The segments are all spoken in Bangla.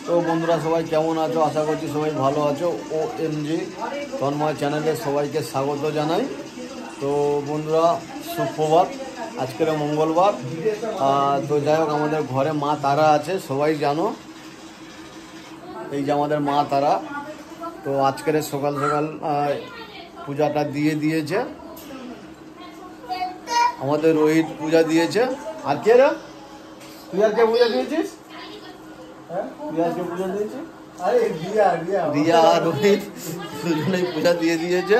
তো বন্ধুরা সবাই কেমন আছো? আশা করছি সবাই ভালো আছো। OMG তন্ময় চ্যানেলে সবাইকে স্বাগত জানাই। তো বন্ধুরা সুপ্রভাত, আজকের মঙ্গলবার। তো যাই হোক, আমাদের ঘরে মা তারা আছে, সবাই জানো। এই যে আমাদের মা তারা। তো আজকের সকাল সকাল পূজাটা দিয়ে দিয়েছে আমাদের রোহিত, পূজা দিয়েছে। আর কে রে, তুই আর কে পূজা দিয়েছিস? রিয়া আর রোহিত দুজনেই পূজা দিয়ে দিয়েছে।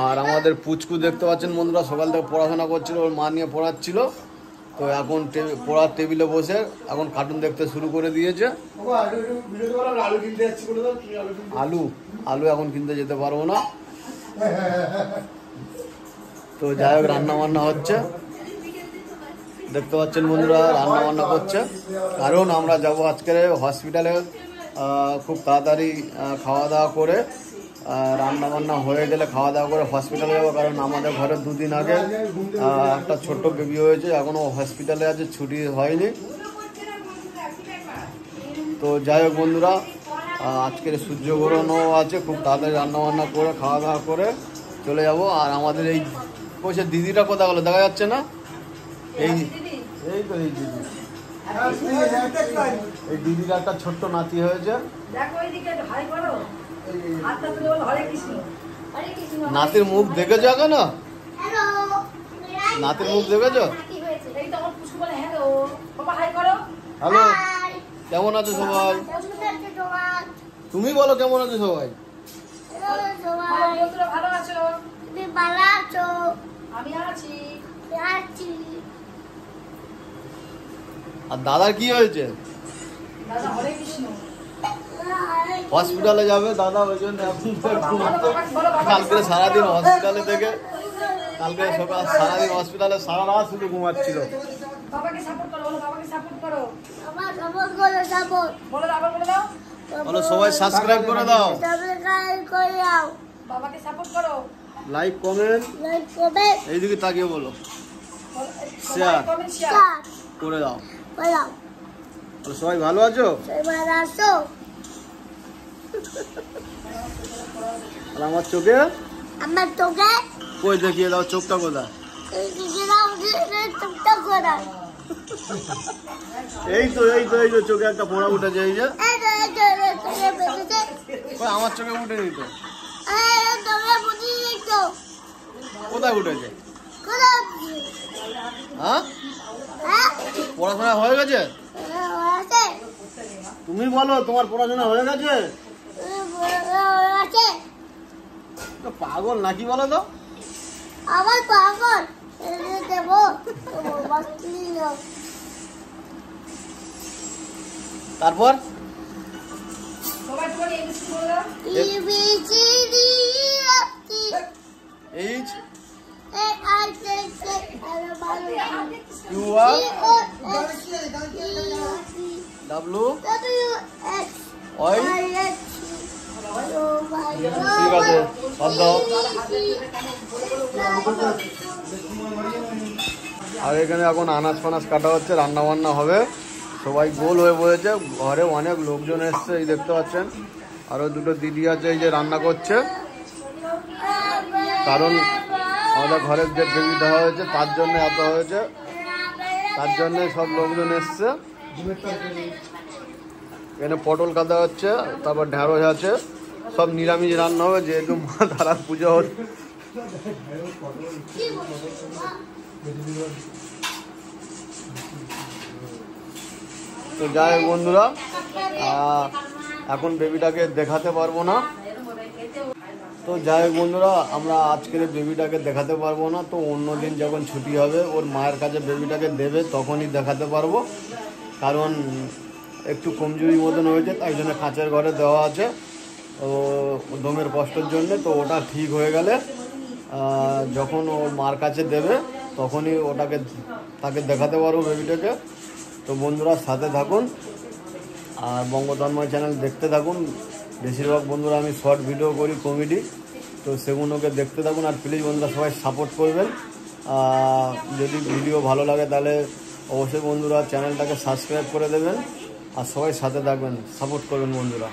আর আমাদের পুচকু দেখতে পাচ্ছেন বন্ধুরা, সকাল থেকে পড়াশোনা করছিল, ওর মা নিয়ে পড়াচ্ছিল। তো এখন পড়ার টেবিলে বসে এখন কার্টুন দেখতে শুরু করে দিয়েছে। আলু এখন কিনতে যেতে পারবো না। তো যাই হোক, রান্না বান্না হচ্ছে, দেখতে পাচ্ছেন বন্ধুরা, রান্না বান্না করছে। কারণ আমরা যাব আজকে হসপিটালে, খুব তাড়াতাড়ি খাওয়া দাওয়া করে, রান্না বান্না হয়ে গেলে খাওয়া দাওয়া করে হসপিটালে যাবো। কারণ আমাদের ঘরে দুদিন আগে একটা ছোট্ট বেবি হয়েছে, এখনও হসপিটালে আছে, ছুটি হয়নি। তো যাই হোক বন্ধুরা, আজকের সূর্যগ্রহণও আছে, খুব তাড়াতাড়ি রান্না বান্না করে খাওয়া দাওয়া করে চলে যাব। আর আমাদের এই পয়সা দিদিটা কোথা গেলো দেখা যাচ্ছে না। এই তো এই দিদি, এই দিদির একটা ছোট্ট নাতি হয়েছে। নাতির মুখ দেখেছো এখনো? নাতির মুখ দেখেছো? হ্যালো, কেমন আছো সবাই? তুমি বলো কেমন আছো সবাই? ভালো আছো? তুমি ভালো আছো? আমি আছি। আর দাদার কি হয়েছে? হসপিটালে যাবে দাদা, ওই জন্য কালকে সারাদিন হসপিটালে থেকে, কালকে সকাল সারাদিন হসপিটালে, সারা রাত শুধু ঘুমাচ্ছিল। বলো সবাই সাবস্ক্রাইব করে দাও, লাইক কমেন্ট, এইদিকে তাকিয়ে বলো, শেয়ার করে দাও। সবাই ভালো আছো? আর আমার চোখে কই দেখিয়ে দাও, চোখটা কোথায়? এই তো চোখে একটা ফোড়া উঠেছে। এই যে আমার চোখে উঠেনি তো। কোথায় উঠেছে? হ্যাঁ, পড়াশোনা হয়ে গেছে? তুমি বলো, তোমার পড়াশোনা হয়ে গেছে? পাগল নাকি বলো তো? আমার পাগল দেবো। তারপর ঠিক আছে, আর এখানে এখন আনাজ ফানাজ কাটা হচ্ছে, রান্না বান্না হবে, সবাই গোল হয়ে বসেছে। ঘরে অনেক লোকজন এসছে, এই দেখতে পাচ্ছেন। আরো দুটো দিদি আছে, এই যে রান্না করছে। কারণ আমাদের ঘরের যে বেবি দেওয়া হয়েছে তার জন্য এত হয়েছে, তার জন্য সব লোকজন এসছে। এখানে পটল কাটা হচ্ছে, তারপর ঢেঁড়স আছে, সব নিরামিষ রান্না হবে, যেহেতু মা তারার পুজো হচ্ছে। তো যাই হোক বন্ধুরা, এখন বেবিটাকে দেখাতে পারবো না। তো যাই হোক বন্ধুরা, আমরা আজকের বেবিটাকে দেখাতে পারবো না। তো অন্যদিন যখন ছুটি হবে, ওর মায়ের কাছে বেবিটাকে দেবে, তখনই দেখাতে পারবো। কারণ একটু কমজোরি মতন হয়েছে, তাই জন্য কাঁচের ঘরে দেওয়া আছে, ও দমের কষ্টের জন্যে। তো ওটা ঠিক হয়ে গেলে যখন ওর মার কাছে দেবে, তখনই তাকে দেখাতে পারবো বেবিটাকে। তো বন্ধুরা সাথে থাকুন, আর বঙ্গতন্ময় চ্যানেল দেখতে থাকুন। বেশিরভাগ বন্ধুরা আমি শর্ট ভিডিও করি, কমেডি, তো সেগুলোকে দেখতে থাকুন। আর প্লিজ বন্ধুরা সবাই সাপোর্ট করবেন। যদি ভিডিও ভালো লাগে তাহলে অবশ্যই বন্ধুরা চ্যানেলটাকে সাবস্ক্রাইব করে দেবেন। আর সবাই সাথে থাকবেন, সাপোর্ট করবেন বন্ধুরা।